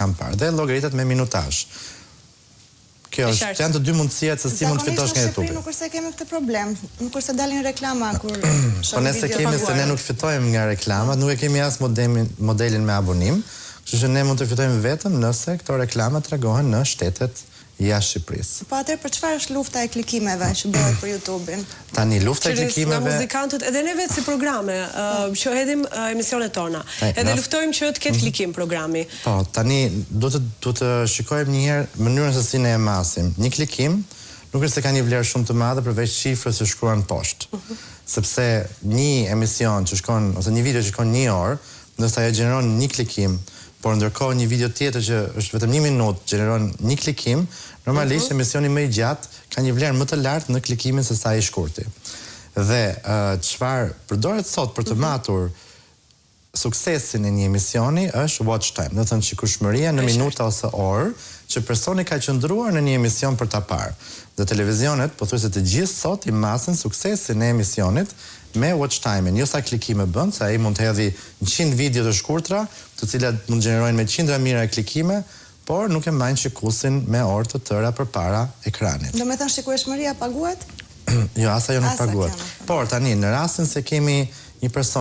kam parë. Dhe llogaritet me minutazh. Kjo është janë të dy mundësiat se si mund të fitosh nga YouTube. Nuk është se kemi këtë problem, nuk është se dalin reklama kur po nëse kemi se ne nuk fitojmë nga reklamat, nuk e kemi as modelin me abonim, kështu që ne mund të fitojmë vetëm nëse këto reklama tregohen në shtetet jashtë Shqipërisë. Po atëherë për çfarë është lufta e klikimeve që bëhet për YouTube-in? Tani lufta e klikimeve nga muzikantët edhe ne vetë si programe që hedhim emisionet tona. Edhe luftojmë që të ketë klikim programi. Po, tani duhet të shikojmë një herë mënyrën se si ne e masim. Një klikim nuk është se ka një vlerë shumë të madhe përveç shifrës që shkruan poshtë. Sepse një emision që shkon ose një video që shkon 1 orë, ndërsa ajo gjeneron një klikim, por ndërkohë një video tjetër që është vetëm 1 minutë gjeneron një klikim, normalisht emisioni më i gjatë ka një vlerë më të lartë në klikimin se sa i shkurti. Dhe çfarë përdoret sot për të matur suksesin e një emisioni është watch time, do të thënë shikueshmëria në minuta ose orë që personi ka qëndruar në një emision për ta parë. Dhe televizionet, pothuajse të gjithë sot i masin suksesin e emisionit me watch time-in, jo sa klikime bën, se ai mund të hedhë 100 video të shkurtra, të cilat mund gjenerojnë me qindra mijëra klikime, por nuk e mbajnë shikuesin me orë të tëra përpara ekranit. Do me thënë shikueshmëria paguhet? Jo, as ajo nuk paguhet. Por tani në rastin se kemi një person